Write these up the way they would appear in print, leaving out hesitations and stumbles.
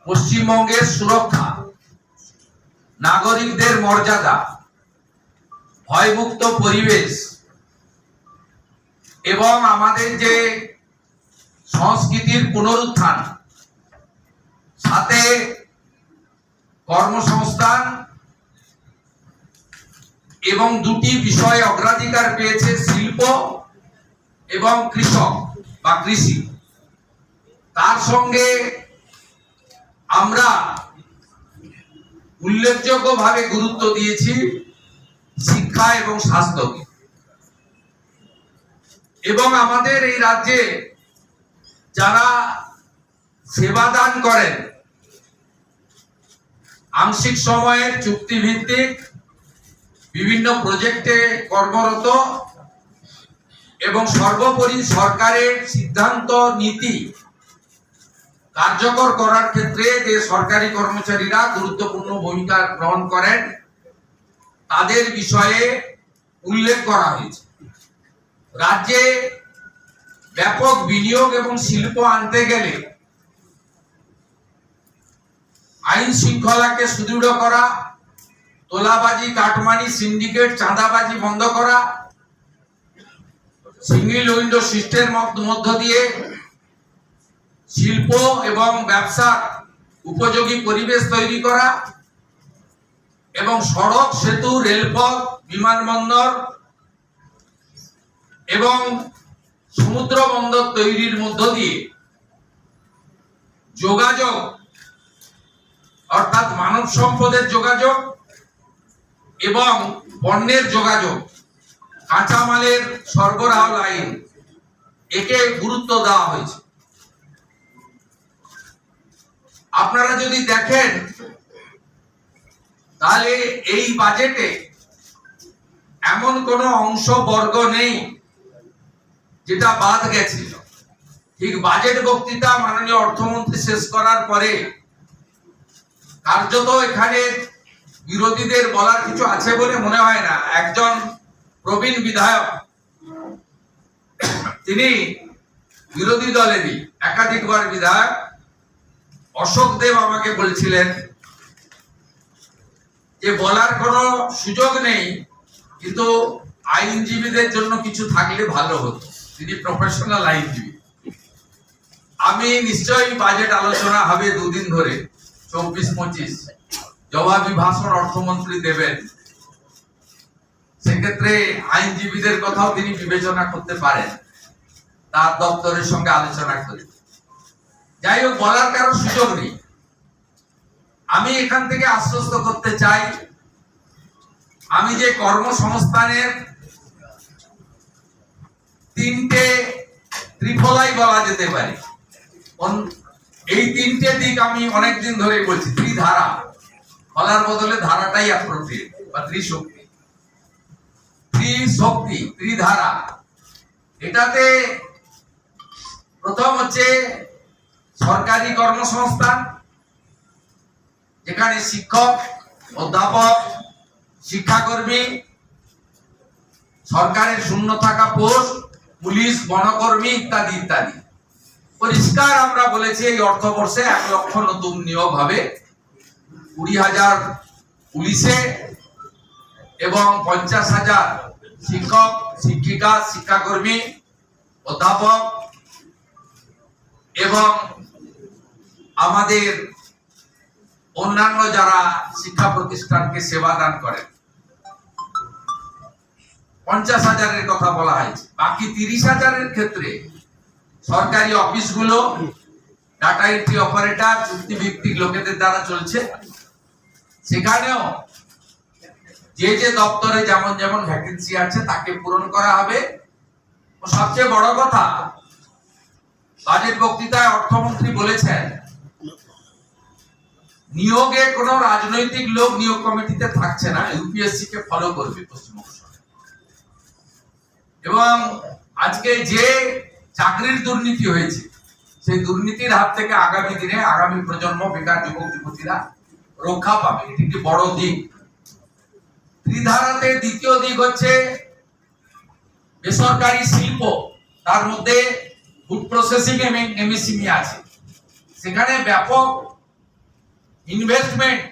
পশ্চিমবঙ্গের সুরক্ষা, নাগরিকদের মর্যাদা, ভয়মুক্ত পরিবেশ এবং আমাদের যে সংস্কৃতির পুনরুত্থান, সাথে কর্মসংস্থান এবং দুটি বিষয়ে অগ্রাধিকার পেয়েছে শিল্প এবং কৃষক বা কৃষি। তার সঙ্গে আমরা উল্লেখযোগ্যভাবে গুরুত্ব দিয়েছি শিক্ষা এবং স্বাস্থ্যকে। এবং আমাদের এই রাজ্যে যারা সেবা দান করেন, আংশিক সময়ের চুক্তিভিত্তিক বিভিন্ন প্রজেক্টে কর্মরত এবং সর্বোপরি সরকারের সিদ্ধান্ত নীতি কার্যকর করার ক্ষেত্রে যে সরকারি কর্মচারীরা গুরুত্বপূর্ণ ভূমিকা গ্রহণ করেন, তাদের বিষয়ে উল্লেখ করা হয়েছে। রাজ্যে ব্যাপক বিনিয়োগ এবং শিল্প আনতে গেলে আইন শৃঙ্খলাকে সুদৃঢ় করা, তোলাবাজি, কাটমানি, সিন্ডিকেট, চাঁদাবাজি বন্ধ করা, সিঙ্গেল উইন্ডো সিস্টেমের মধ্য দিয়ে শিল্প এবং ব্যবসার উপযোগী পরিবেশ তৈরি করা এবং সড়ক, সেতু, রেলপথ, বিমানবন্দর এবং সমুদ্র বন্দর তৈরির মধ্য দিয়ে যোগাযোগ, অর্থাৎ মানব সম্পদের যোগাযোগ এবং পণ্যের যোগাযোগ, কাঁচামালের সরবরাহ লাইন, একে গুরুত্ব দেওয়া হয়েছে। আপনারা যদি দেখেন তাহলে এই বাজেটে এমন কোন অংশ বর্গ নেই যেটা বাদ গেছিল। ঠিক বাজেট বক্তৃতা মাননীয় অর্থমন্ত্রী শেষ করার পরে কার্যত এখানে বিরোধীদের বলার কিছু আছে বলে মনে হয় না। একজন প্রবীণ বিধায়ক, তিনি বিরোধী দলেরই একাধিকবার বিধায়ক, অশোক দেব আমাকে বলছিলেন যে বলার কোনো সুযোগ নেই, কিন্তু আইনজীবীদের জন্য কিছু থাকলে ভালো হতো। তিনি প্রফেশনাল আইনজীবী। আমি নিশ্চয়ই বাজেট আলোচনা হবে দুদিন ধরে, 24-25 জবাবি ভাষণ অর্থমন্ত্রী দেবেন। সেক্ষেত্রে আইনজীবীদের কথাও তিনি বিবেচনা করতে পারেন, তার দপ্তরের সঙ্গে আলোচনা করে। যাই হোক, বলার কারো সুযোগ নেই। আমি এখান থেকে আশ্বস্ত করতে চাই, আমি যে কর্মসংস্থানের তিনটে ত্রিফলাই বলা যেতে পারে, এই তিনটে দিক আমি অনেকদিন ধরে বলছি। ত্রিধারা বলার বদলে ধারাটাই অ্যাপ্রোপ্রিয়েট, বা ত্রিশক্তি, ত্রিশক্তি, ত্রিধারা। এটাতে প্রথম হচ্ছে সরকারি কর্মসংস্থান, যেখানে শিক্ষক, অধ্যাপক, শিক্ষাকর্মী, সরকারের শূন্য থাকা পোস্ট, পুলিশ, বনকর্মী ইত্যাদি ইত্যাদি। পরিষ্কার আমরা বলেছি এই অর্থবর্ষে 1 লক্ষ নতুন নিয়োগ হবে, 20,000 পুলিশে এবং 50,000 শিক্ষক, শিক্ষিকা, শিক্ষাকর্মী, অধ্যাপক এবং আমাদের অন্যান্য যারা শিক্ষা প্রতিষ্ঠানকে সেবা দান করেন, 50,000-এর কথা বলা হয়েছে। বাকি 30,000-এর ক্ষেত্রে সরকারি অফিসগুলো ডাটা এন্ট্রি অপারেটর, চুক্তিভিত্তিক লোকেদের দ্বারা চলছে। সেখানেও যে যে দপ্তরে যেমন যেমন ভ্যাকেন্সি আছে তাকে পূরণ করা হবে। সবচেয়ে বড় কথা, বাজেট বক্তৃতায় অর্থমন্ত্রী বলেছেন নিয়োগে কোনো রাজনৈতিক লোক নিয়োগ কমিটিতে থাকছে না, ইউপিএসসি কে ফলো করবে পশ্চিমবঙ্গ সরকার। এবং আজকে যে চাকরির দুর্নীতি হয়েছে, সেই দুর্নীতির হাত থেকে আগামী দিনে আগামী প্রজন্ম, বেকার যুবক যুবতীরা রক্ষা পাবে। এটি একটি বড় দিক। ত্রিধারাতে দ্বিতীয় দিক হচ্ছে বেসরকারি শিল্প, তার মধ্যে ফুড প্রসেসিং এবং এমএসএমই আছে। সেখানে ব্যাপক ইনভেস্টমেন্ট,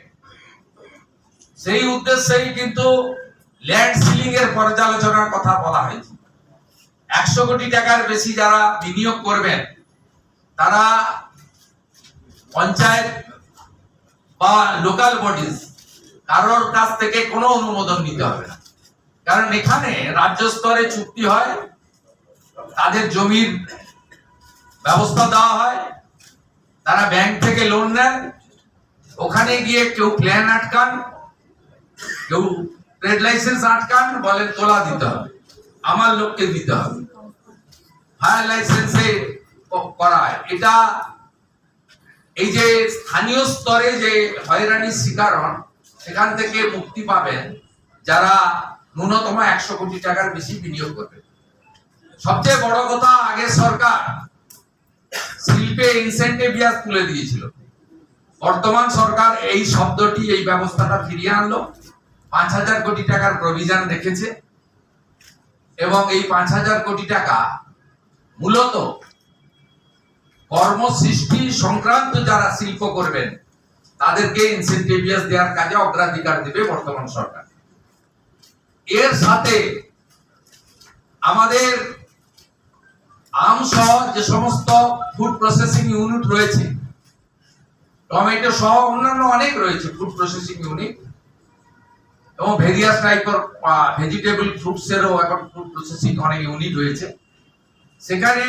সেই উদ্দেশ্যেই কিন্তু ল্যান্ড সিলিং এর পর্যালোচনার কথা বলা হয়েছে। 100 কোটি টাকার বেশি যারা বিনিয়োগ করবেন তারা পঞ্চায়েত বা লোকাল বডিজ কারোর কাছ থেকে কোনো অনুমোদন নিতে হবে না, কারণ এখানে রাজ্য স্তরে চুক্তি হয়, তাদের জমির ব্যবস্থা দেওয়া হয়, তারা ব্যাংক থেকে লোন নেন, ওখানে গিয়ে কেউ প্ল্যান আটকান, কেউ ট্রেড লাইসেন্স আটকান, বলেন তোলা দিতে হবে, আমার লোককে দিতে হবে, ফায়ার লাইসেন্সে করা হয়। এটা এই যে স্থানীয় স্তরে যে হয়রানির শিকার হন সেখান থেকে মুক্তি পাবেন যারা ন্যূনতম 100 কোটি টাকার বেশি বিনিয়োগ করবে। সবচেয়ে বড় কথা, আগে সরকার শিল্পে ইনসেন্টিভিয়াস তুলে দিয়েছিল, বর্তমান সরকার এই শব্দটি, এই ব্যবস্থাটা ফিরিয়ে আনলো, 5000 কোটি টাকার প্রভিশন রেখেছে এবং এই 5000 কোটি টাকা মূলত কর্মসৃষ্টি সংক্রান্ত যারা শিল্প করবেন তাদেরকে ইনসেন্টিভিয়াস দেওয়ার কাজে অগ্রাধিকার দেবে বর্তমান সরকার। এর সাথে আমাদের আমসহ যে সমস্ত ফুড প্রসেসিং ইউনিট রয়েছে, টমেটো সহ অন্যান্য অনেক রয়েছে ফুড প্রসেসিং ইউনিট, এবং ভেরিয়াস টাইপের ভেজিটেবল ফ্রুটস এরও এখন ফুড প্রসেসিং অনেক ইউনিট রয়েছে। সেখানে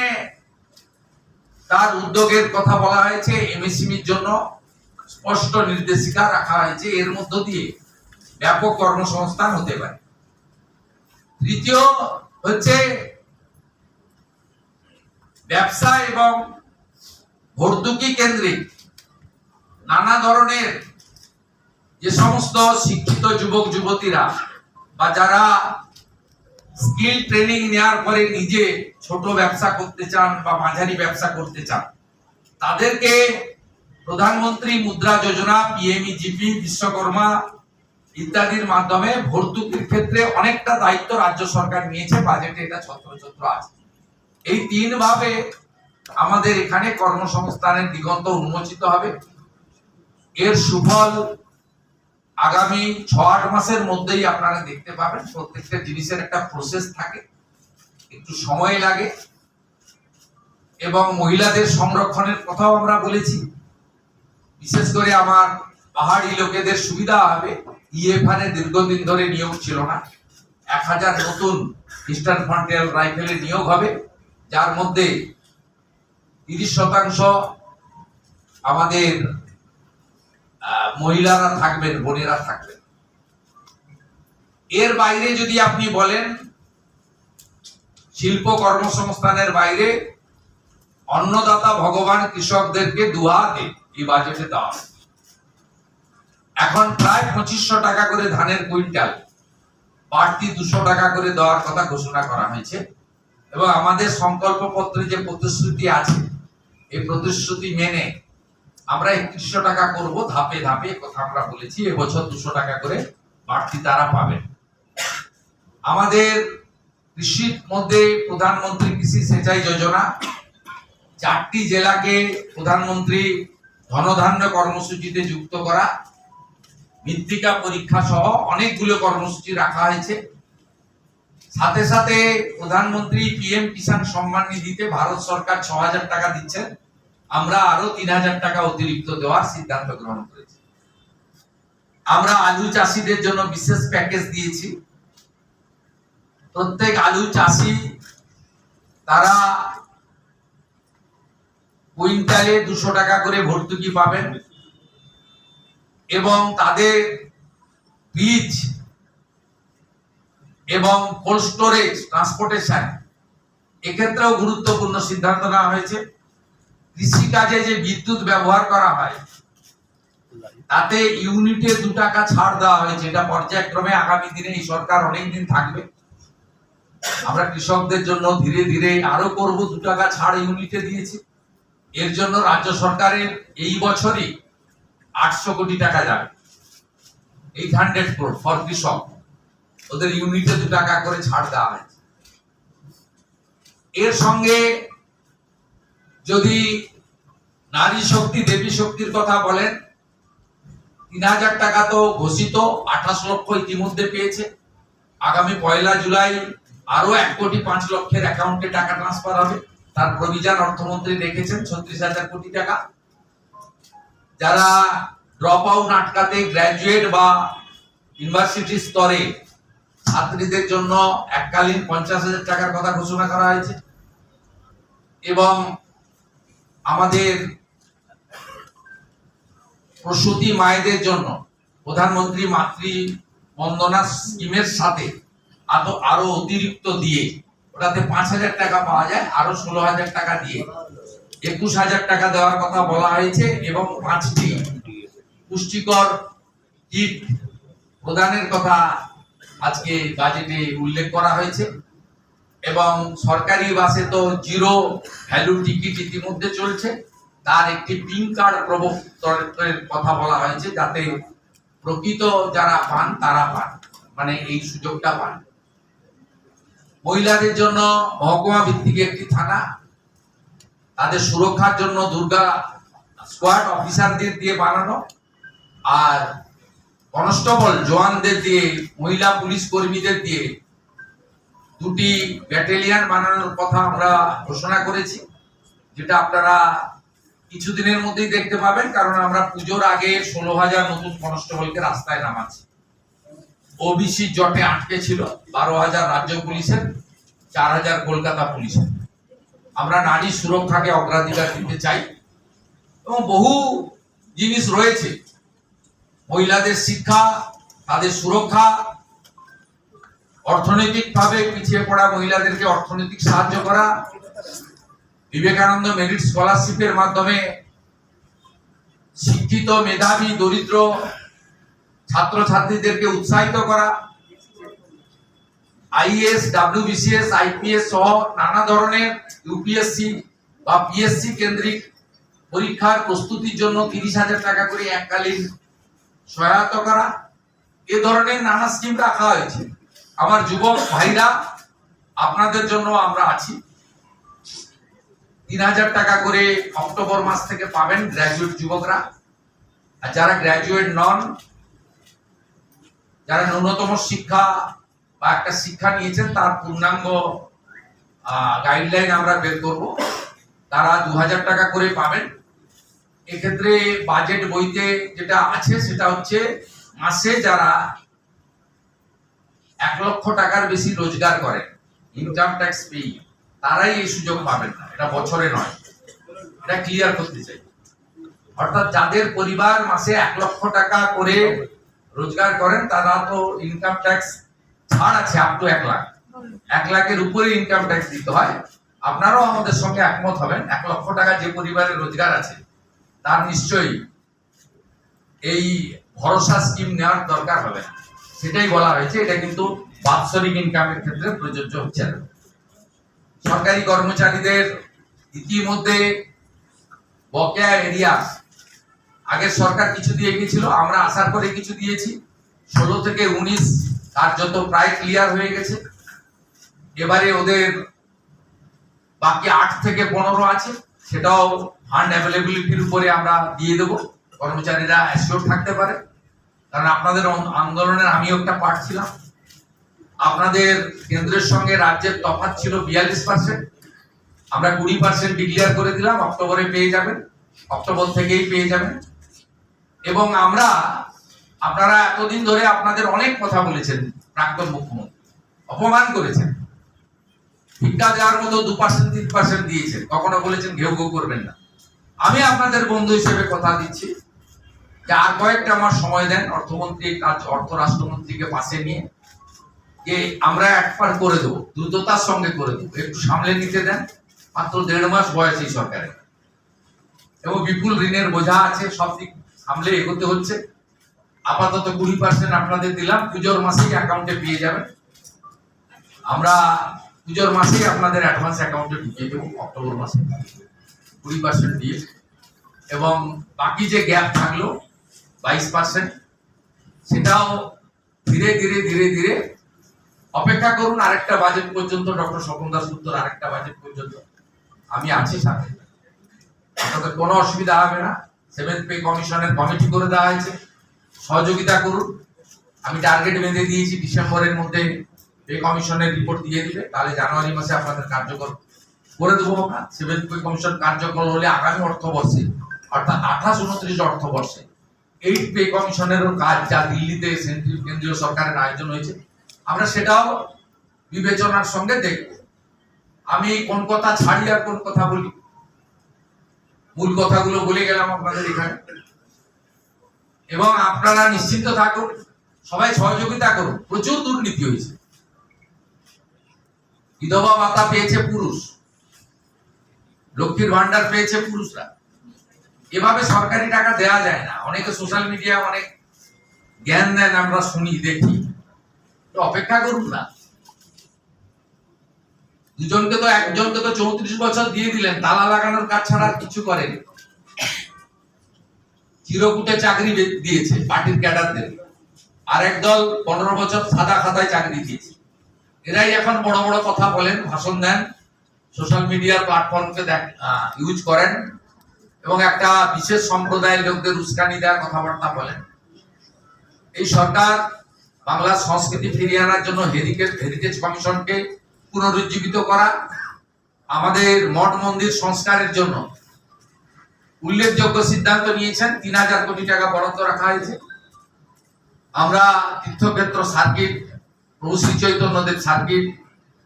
তার উদ্যোগের কথা বলা হয়েছে, এমএসএমইর জন্য স্পষ্ট নির্দেশিকা রাখা হয়েছে, এর মধ্য দিয়ে ব্যাপক কর্মসংস্থান হতে পারে। তৃতীয় হচ্ছে ব্যবসা এবং ভর্তুকি কেন্দ্রিক নানা ধরনের যে সমস্ত শিক্ষিত যুবক যুবতীরা বা যারা স্কিল ট্রেনিং নেওয়ার পরে নিজে ছোট ব্যবসা করতে চান বা মাঝারি ব্যবসা করতে চান, তাদেরকে প্রধানমন্ত্রী মুদ্রা যোজনা, পিএমইজিপি, বিশ্বকর্মা ইত্যাদির মাধ্যমে ভর্তুকির ক্ষেত্রে অনেকটা দায়িত্ব রাজ্য সরকার নিয়েছে, বাজেটে এটা ছত্রছত্র আছে। এই 3 ভাবে আমাদের এখানে কর্মসংস্থানের দিগন্ত উন্মোচিত হবে। এর সুফল আগামী 6-8 মাসের মধ্যেই আপনারা দেখতে পাবেন। প্রত্যেকটা জিনিসের একটা প্রসেস থাকে, একটু সময় লাগে, এবং মহিলাদের সংরক্ষণের কথাও আমরা বলেছি। বিশেষ করে আমার পাহাড়ি লোকেদের সুবিধা হবে, ইএফআর এ দীর্ঘদিন ধরে নিয়োগ ছিল না, 1000 নতুন ইস্টার্ন ফ্রন্টিয়ার রাইফেলে নিয়োগ হবে, যার মধ্যে 30% আমাদের মহিলারা থাকবেন, বোনেরা থাকবেন। এর বাইরে যদি আপনি বলেন শিল্প কর্মসংস্থানের বাইরে অন্নদাতা ভগবান কৃষকদেরকে দুহাতে এই বাজেটে দেওয়া হয়। এখন প্রায় 2500 টাকা করে ধানের কুইন্টাল, বাড়তি 200 টাকা করে দেওয়ার কথা ঘোষণা করা হয়েছে, এবং আমাদের সংকল্প পত্রে যে প্রতিশ্রুতি আছে এই প্রতিশ্রুতি মেনে আমরা 3100 টাকা করব, ধাপে ধাপে কথা আমরা বলেছি। এবছর 200 টাকা করে বাড়তি তারা পাবেন। আমাদের কৃষির মধ্যে প্রধানমন্ত্রী কৃষি সেচাই যোজনা, 4টি জেলাকে প্রধানমন্ত্রী ধনধান্য কর্মসূচিতে যুক্ত করা, মৃত্তিকা পরীক্ষা সহ অনেকগুলো কর্মসূচি রাখা হয়েছে। সাথে সাথে প্রধানমন্ত্রী পিএম কিষাণ সম্মান নিধিতে ভারত সরকার 6000 টাকা দিচ্ছেন, আমরা আরো 3000 টাকা অতিরিক্ত দেওয়ার সিদ্ধান্ত গ্রহণ করেছি। আমরা আলু চাষীদের জন্য বিশেষ প্যাকেজ দিয়েছি। প্রত্যেক আলু চাষী তারা কুইন্টালে 200 টাকা করে ভর্তুকি পাবেন, এবং তাদের বীজ এবং কোল্ড স্টোরেজ ট্রান্সপোর্টেশন এক্ষেত্রেও গুরুত্বপূর্ণ সিদ্ধান্ত নেওয়া হয়েছে। কৃষি কাজে যে বিদ্যুৎ ব্যবহার করা হয় তাতে ইউনিটে 2 টাকা ছাড় দেওয়া হয়েছে। এটা পর্যায়ক্রমে আগামী দিনে এই সরকার অনেকদিন থাকবে, আমরা কৃষকদের জন্য ধীরে ধীরে আরো করব। 2 টাকা ছাড় ইউনিটে দিয়েছি। এর জন্য রাজ্য সরকারের এই বছরই 800 কোটি টাকা যাবে, 800 crore ফর কৃষক, ওদের ইউনিটে 2 টাকা করে ছাড় দেওয়া হয়েছে। এর সঙ্গে যদি নারী শক্তি, দেবী শক্তির কথা বলেন, 3,000 টাকা তো ঘোষিত, 28 লক্ষ ইতিমধ্যে পেয়েছে। আগামী 1 জুলাই আরো 1,05,00,000 অ্যাকাউন্টে টাকা ট্রান্সফার হবে। তার প্রভিশন অর্থমন্ত্রী রেখেছেন 36,000 কোটি টাকা। যারা ড্রপ আউট আটকাতে গ্র্যাজুয়েট বা ইউনিভার্সিটি স্তরে ছাত্রীদের জন্য এককালীন 50,000 টাকার কথা ঘোষণা করা হয়েছে। এবং আমাদের প্রসূতি মায়েদের জন্য প্রধানমন্ত্রী মাতৃ বন্দনা স্কিমের সাথে আরো অতিরিক্ত দিয়ে, ওটাতে 5,000 টাকা পাওয়া যায়, আরো 16,000 টাকা দিয়ে 21,000 টাকা দেওয়ার কথা বলা হয়েছে। এবং 5টি পুষ্টিকর কিট প্রদানের কথা আজকে বাজেটে উল্লেখ করা হয়েছে। এবং সরকারি বাসে তো 0 ভ্যালু টিকিট ইতিমধ্যে চলছে, তার একটি পিঙ্ক কার্ড প্রবর্তনের কথা বলা হয়েছে, যাতে প্রকৃত যারা পান তারা পান, মানে এই সুযোগটা পান। মহিলাদের জন্য মহকুমা ভিত্তিক একটি থানা, তাদের সুরক্ষার জন্য দুর্গা স্কোয়াড অফিসারদের দিয়ে বানানো, আর কনস্টেবল জওয়ানদের দিয়ে, মহিলা পুলিশ কর্মীদের দিয়ে 2টি ব্যাটালিয়ন বানানোর কথা আমরা ঘোষণা করেছি, যেটা আপনারা কিছুদিনের মধ্যেই দেখতে পাবেন। কারণ আমরা পুজোর আগে 16,000 নতুন কনস্টেবলকে রাস্তায় নামাচ্ছি। ওবিসি জটে আটকে ছিল 12,000 রাজ্য পুলিশের, 4,000 কলকাতা পুলিশের। আমরা নারী সুরক্ষাকে অগ্রাধিকার দিতে চাই এবং বহু জিনিস রয়েছে, মহিলাদের শিক্ষা, তাদের সুরক্ষা, অর্থনৈতিকভাবে পিছিয়ে পড়া মহিলাদেরকে অর্থনৈতিক সাহায্য করা, বিবেকানন্দ মেরিট স্কলারশিপের মাধ্যমে শিক্ষিত মেধাবী দরিদ্র ছাত্রছাত্রীদেরকে উৎসাহিত করা, আইএএস, ডাব্লিউবিসিএস, আইপিএস সহ নানা ধরনের ইউপিএসসি বা পিএসসি কেন্দ্রিক পরীক্ষার প্রস্তুতির জন্য 30,000 টাকা করে এককালীন সহায়তা করা, এ ধরনের নানা স্কিম রাখা হয়েছে। আমার যুবক ভাইরা, আপনাদের জন্য আমরা আছি। 3,000 টাকা করে অক্টোবর মাস থেকে পাবেন গ্র্যাজুয়েট যুবকরা। আর যারা গ্র্যাজুয়েট নন, যারা ন্যূনতম শিক্ষা বা একটা শিক্ষা নিয়েছেন, তার পূর্ণাঙ্গ গাইডলাইন আমরা বের করব, তারা 2,000 টাকা করে পাবেন। এক্ষেত্রে বাজেট বইতে যেটা আছে সেটা হচ্ছে, মাসে যারা 1 লক্ষ টাকার বেশি রোজগার করেন, ইনকাম ট্যাক্স পে, তারাই এই সুযোগ পাবেন না, এটা বছরে নয়, এটা ক্লিয়ার করতে চাই। অর্থাৎ যাদের পরিবার মাসে 1 লক্ষ টাকা করে রোজগার করেন, তারা তো ইনকাম ট্যাক্স ছাড় আছে আপ টু 1 লাখ, 1 লাখের উপরে ইনকাম ট্যাক্স দিতে হয়। আপনারাও আমাদের সঙ্গে একমত হবেন, 1 লক্ষ টাকা যে পরিবারের রোজগার আছে তার নিশ্চয়ই এই ভরসা স্কিম নেওয়ার দরকার হবে না, সেটাই বলা হয়েছে। এটা কিন্তু বাৎসরিক ইনকামের ক্ষেত্রে প্রযোজ্য হচ্ছে না। সরকারি কর্মচারীদের ইতিমধ্যে বকেয়া এরিয়া, আগের সরকার কিছু দিয়ে গিয়েছিল, আমরা আসার পরে কিছু দিয়েছি। 16 থেকে 19 কার্যত প্রায় ক্লিয়ার হয়ে গেছে। এবারে ওদের বাকি 8 থেকে 15 আছে, সেটাও ফান্ড অ্যাভেলেবিলিটির উপরে আমরা দিয়ে দেবো, কর্মচারীরা অ্যাসিওর থাকতে পারে। কারণ আপনাদের আন্দোলনের আমিও একটা পার্ট ছিলাম। আপনাদের কেন্দ্রের সঙ্গে রাজ্যের তফাৎ ছিল 42%, আমরা 20% ডিক্লেয়ার করে দিলাম, অক্টোবরে পেয়ে যাবেন, অক্টোবর থেকেই পেয়ে যাবেন। এবং আপনারা এতদিন ধরে আপনাদের অনেক কথা বলেছেন, প্রাক্তন মুখ্যমন্ত্রী অপমান করেছেন, ভিক্ষা দেওয়ার মতো 2% 3% দিয়েছেন, কখনো বলেছেন ঘেউ ঘেউ করবেন না। আমি আপনাদের বন্ধু হিসেবে কথা দিচ্ছি যে আর কয়েকটা আমার সময় দেন, অর্থমন্ত্রী অর্থ রাষ্ট্রমন্ত্রীকে পাশে নিয়ে, যে আমরা একবার করে দেবো, দ্রুততার সঙ্গে করে দেবো, একটু সামলে নিতে দেন। মাত্র 1.5 মাস বয়স এই সরকারের, এবং বিপুল ঋণের বোঝা আছে, সব দিক সামলে এগোতে হচ্ছে। আপাতত 20% আপনাদের দিলাম, পুজোর মাসেই অ্যাকাউন্টে পেয়ে যাবেন। আমরা পুজোর মাসেই আপনাদের অ্যাডভান্স অ্যাকাউন্টে ঢুকিয়ে দেবো, অক্টোবর মাসে 20% দিয়ে। এবং বাকি যে গ্যাপ থাকলো 22%, সেটাও ধীরে ধীরে ধীরে ধীরে অপেক্ষা করুন আরেকটা বাজেট পর্যন্ত, ডক্টর স্বপন দাশগুপ্তর আরেকটা বাজেট পর্যন্ত আমি আছি সাথে, আপনাদের কোনো অসুবিধা হবে না। 7th পে কমিশনের কমিটি করে দেওয়া হয়েছে, সহযোগিতা করুন। আমি টার্গেট বেঁধে দিয়েছি, ডিসেম্বরের মধ্যে পে কমিশনের রিপোর্ট দিয়ে দিবে, তাহলে জানুয়ারি মাসে আপনাদের কার্যকর করে দেবো আমরা। 7th পে কমিশন কার্যকর হলে আগামী অর্থবর্ষে অর্থাৎ 28-29 অর্থবর্ষে 8th পে কমিশনেরও কাজ, যা দিল্লিতে কেন্দ্রীয় সরকারের আয়োজন হয়েছে, আমরা সেটাও বিবেচনার সঙ্গে দেখব। আমি কোন কথা ছাড়ি আর কোন কথা বলি, মূল কথাগুলো বলে গেলাম আপনাদের এখানে। এবং আপনারা নিশ্চিন্ত থাকুন, সবাই সহযোগিতা করুন। প্রচুর দুর্নীতি হয়েছে। বিধবা ভাতা পেয়েছে পুরুষ, লক্ষ্মীর ভান্ডার পেয়েছে পুরুষরা। এভাবে সরকারি টাকা দেয়া যায় না। অনেকে সোশ্যাল মিডিয়া অনেক জ্ঞান দেন, আমরা শুনি দেখি, তো অপেক্ষা করুন না। একজনকে তো 34 বছর দিয়ে দিলেন, তালা লাগানোর কাজ ছাড়া আর কিছু করেন। চিরকুটে চাকরি দিয়েছে পার্টির ক্যাডারদের, আর একদল 15 বছর সাদা খাতায় চাকরি দিয়েছে। এরাই এখন বড় বড় কথা বলেন, ভাষণ দেন, সোশ্যাল মিডিয়ার প্ল্যাটফর্মকে ইউজ করেন এবং একটা বিশেষ সম্প্রদায়ের লোকদের উস্কানি দেওয়ার কথাবার্তা বলেন। এই সরকার বাংলার সংস্কৃতি ফিরিয়ে আনার জন্য হেরিটেজ কমিশনকে পুনরুজ্জীবিত করা, আমাদের মঠ মন্দির সংস্কারের জন্য উল্লেখযোগ্য সিদ্ধান্ত নিয়েছেন। 3000 কোটি টাকা বরাদ্দ রাখা হয়েছে। আমরা তীর্থক্ষেত্র সার্কিট, প্রভু শ্রী চৈতন্যদেব সার্কিট,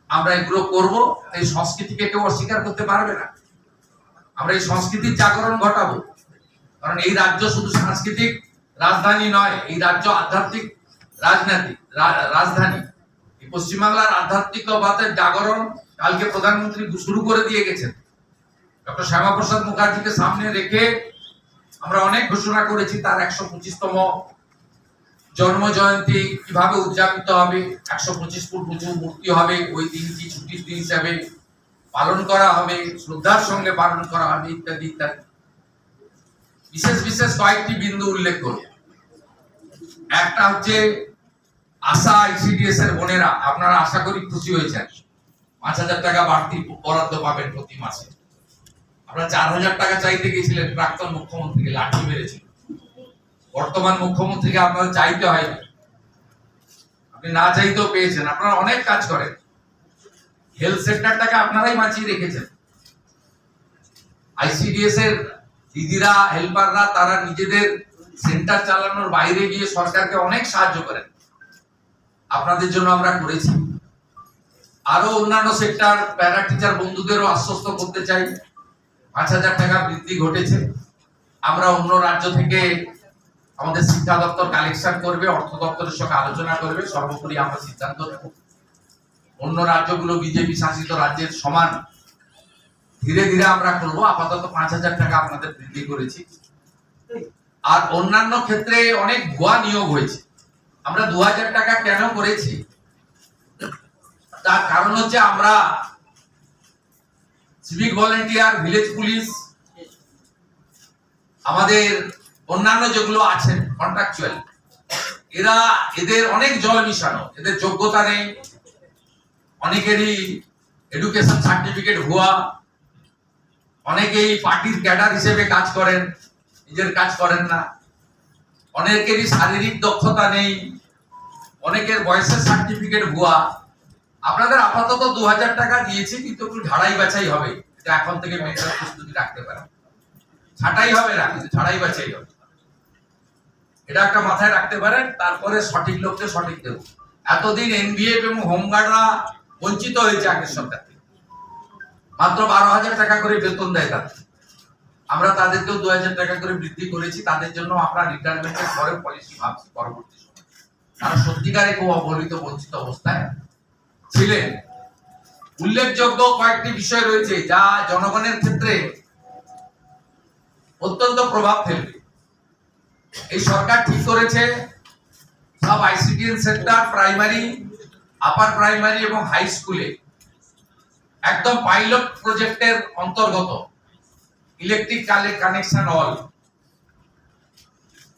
আমরা এগুলো করব। এই সংস্কৃতিকে কেউ অস্বীকার করতে পারবে না। আমরা এই সংস্কৃতির জাগরণ ঘটাবো, কারণ এই রাজ্য শুধু সাংস্কৃতিক রাজধানী নয়, এই রাজ্য আধ্যাত্মিক রাজধানী। পশ্চিমবাংলার আধ্যাত্মিকবাদের জাগরণ কালকে প্রধানমন্ত্রী শুরু করে দিয়ে গেছেন। ডক্টর শ্যামাপ্রসাদ মুখার্জিকে সামনে রেখে আমরা অনেক ঘোষণা করেছি। তার 125তম জন্ম জয়ন্তী কিভাবে উদযাপিত হবে, 125 ফুট উঁচু মূর্তি হবে, ওই দিনটি ছুটির দিন হিসাবে পালন করা হবে, শ্রদ্ধার সঙ্গে পালন করা হবে, ইত্যাদি ইত্যাদি। বিশেষ বিশেষ কয়েকটি বিন্দু উল্লেখ করব। একটা হচ্ছে আশা আইসিডিএস এর বোনেরা, আপনারা আশা করি খুশি হয়েছেন, 5000 টাকা বাড়তি বরাদ্দ পাবেন প্রতি মাসে। আপনারা 4000 টাকা চাইতে গেছিলেন, প্রাক্তন মুখ্যমন্ত্রীকে লাঠি মেরেছিল। বর্তমান মুখ্যমন্ত্রীকে আপনারা চাইতে হয়নি, আপনি না চাইতেও পেয়েছেন। আপনারা অনেক কাজ করেন, হেলথ সেক্টরটাকে আপনারাই বাঁচিয়ে রেখেছেন। আইসিডিএস এর দিদিরা, হেল্পাররা, তারা নিজেদের সেন্টার চালানোর বাইরে গিয়ে সরকারকে অনেক সাহায্য করেন। আপনাদের জন্য আমরা করেছি। আরো অন্যান্য সেক্টর, প্যারা টিচার বন্ধুদেরও আশ্বস্ত করতে চাই, 5000 টাকা বৃদ্ধি ঘটেছে। আমরা অন্য রাজ্য থেকে আমাদের শিক্ষা দপ্তর কালেকশন করবে, অর্থ দপ্তরের সঙ্গে আলোচনা করবে, সর্বোপরি আমরা সিদ্ধান্ত নেব। অন্য রাজ্যগুলো বিজেপি শাসিত রাজ্যের সমান ধীরে ধীরে আমরা করবো। আপাতত 5000 টাকা আপনাদের বৃদ্ধি করেছি। আর অন্যান্য ক্ষেত্রে অনেক ভুয়া নিয়োগ হয়েছে। আমরা 2000 টাকা কেন করেছি, তার কারণ হচ্ছে আমরা সিভিক ভলেন্টিয়ার, ভিলেজ পুলিশ, আমাদের অন্যান্য যেগুলো আছেন কন্ট্রাকচুয়াল, এদের অনেক জল মিশানো, এদের যোগ্যতা নেই, অনেকেরই এডুকেশন সার্টিফিকেট ভুয়া, অনেকেই পার্টির ক্যাডার হিসেবে কাজ করেন, নিজের কাজ করেন না, অনেকেরই শারীরিক দক্ষতা নেই, অনেকের বয়সের সার্টিফিকেট ভুয়া। আপনাদের আপাতত 2000 টাকা দিয়েছি, কিন্তু একটু ঝাড়াই বাছাই হবে, এটা এখন থেকে মেয়েরা প্রস্তুতি রাখতে পারে। ছাঁটাই হবে না, কিন্তু ঝাড়াই বাছাই হবে, এটা একটা মাথায় রাখতে পারেন। তারপরে সঠিক লোককে সঠিক দেব। এতদিন এনবিএফ এবং হোমগার্ডরা বঞ্চিত হয়েছে আগের সরকার থেকে, মাত্র 12000 টাকা করে বেতন দেয় তাদের। আমরা তাদেরকেও 2000 টাকা করে বৃদ্ধি করেছি। তাদের জন্য আমরা রিটায়ারমেন্টের পরে পলিসি ভাবছি পরবর্তী সময়। তারা সত্যিকারে খুব অবহেলিত, বঞ্চিত অবস্থায় ছিলেন। উল্লেখযোগ্য কয়েকটি বিষয় রয়েছে যা জনগণের ক্ষেত্রে অত্যন্ত প্রভাব ফেলবে। এই সরকার ঠিক করেছে সব ICDS sector, primary, upper primary এবং হাই স্কুলে একদম পাইলট প্রজেক্টের অন্তর্গত electric connection all,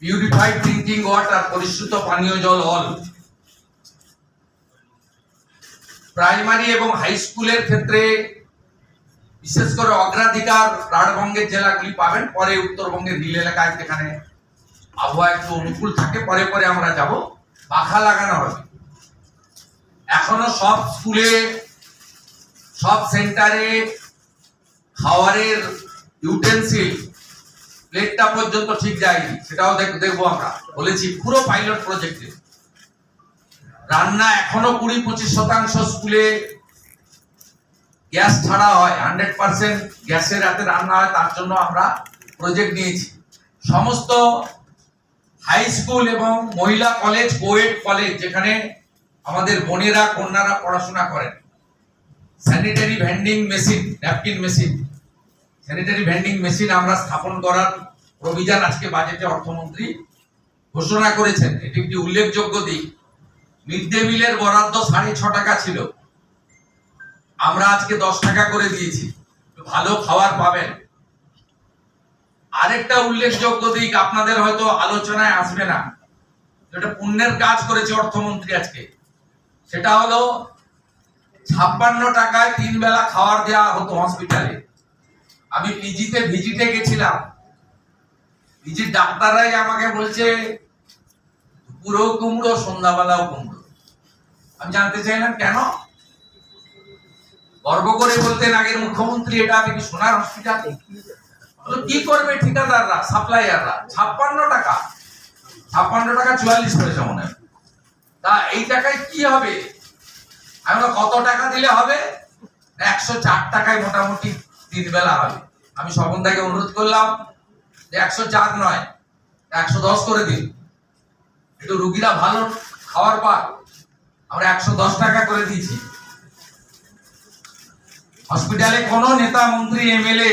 purified drinking water, পরিশুদ্ধ পানীয় জল অল, প্রাইমারি এবং হাই স্কুলের ক্ষেত্রে বিশেষ করে অগ্রাধিকার রাঢ়বঙ্গের জেলাগুলি পাবেন, পরে উত্তরবঙ্গের হিল এলাকায় যেখানে আবহাওয়া একটু অনুকূল থাকে, পরে পরে আমরা যাব। পাখা লাগানো হবে। এখনো সব স্কুলে, সব সেন্টারে খাওয়ারের ইউটেন্সিল প্লেটটা পর্যন্ত ঠিক যায়নি, সেটাও দেখবো। আমরা বলেছি পুরো পাইলট প্রজেক্টে। রান্না এখনো 20-25% স্কুলে গ্যাস ছাড়া হয়, 100% গ্যাসের রাতে রান্না হয়, তার জন্য আমরা প্রজেক্ট নিয়েছি। সমস্ত হাই স্কুল এবং মহিলা কলেজ, কোয়েড কলেজ, যেখানে আমাদের বোনেরা কন্যারা পড়াশোনা করেন, sanitary vending machine, napkin machine, sanitary vending machine আমরা স্থাপন করার প্রভিশন আজকে বাজেটে অর্থমন্ত্রী ঘোষণা করেছেন। এটি একটি উল্লেখযোগ্য দিক। মিড ডে মিলের বরাদ্দ 6.5 টাকা ছিল, আমরা আজকে 10 টাকা করে দিয়েছি, ভালো খাবার পাবেন। আরেকটা উল্লেখযোগ্য দিক, আপনাদের হয়তো আলোচনায় আসবে না, যেটা পুণ্যের কাজ করেছে অর্থমন্ত্রী আজকে, সেটা হলো 56 টাকায় 3 বেলা খাবার দেওয়া হতো হসপিটালে। আমি পিজিতে ভিজিটে গেছিলাম, পিজির ডাক্তাররাই আমাকে বলছে পুরো কুমড়ো, সন্ধ্যাবেলাও কুমড়ো। আমি জানতে চাইলাম কেন? গর্ব করে বলতেন আগের মুখ্যমন্ত্রী, এটা কি সোনার হসপিটাল? কি করবে ঠিকাদাররা, সাপ্লাইয়াররা? 56 টাকা, 56 টাকা 44 পয়সা মনে হয়। তা এই টাকায় কি হবে? আমরা কত টাকা দিলে হবে? 104 টাকায় মোটামুটি 3 বেলা হবে। আমি স্বপনদাকে অনুরোধ করলাম যে 104 নয়, 110 করে দিন, একটু রুগীরা ভালো খাবার পাক। আমরা 110 টাকা করে দিয়েছি। হসপিটালে কোনো নেতা, মন্ত্রী, এমএলএ,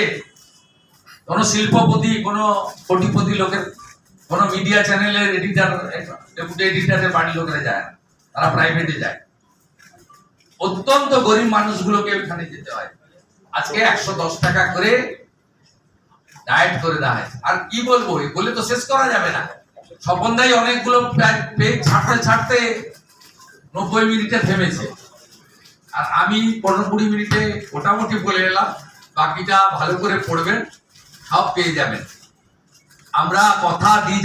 কোনো শিল্পপতি, কোনো কোটিপতি লোকের, কোনো মিডিয়া চ্যানেলের এডিটর, ডেপুটি এডিটরের বাড়ির লোকেরা যায় না, তারা প্রাইভেটে যায়। অত্যন্ত গরিব মানুষগুলোকে ওখানে যেতে হয়। আজকে 110 টাকা করে ডায়েট করে দেওয়া হয়। আর কি বলবো, বলে তো শেষ করা যাবে না। স্বপনদাই অনেকগুলো পেজ ছাড়তে 90 মিনিটে থেমেছে, আর আমি 15-20 মিনিটে মোটামুটি বলে এলাম। বাকিটা ভালো করে পড়বেন, সব পেয়ে যাবেন। আমরা কথা দিই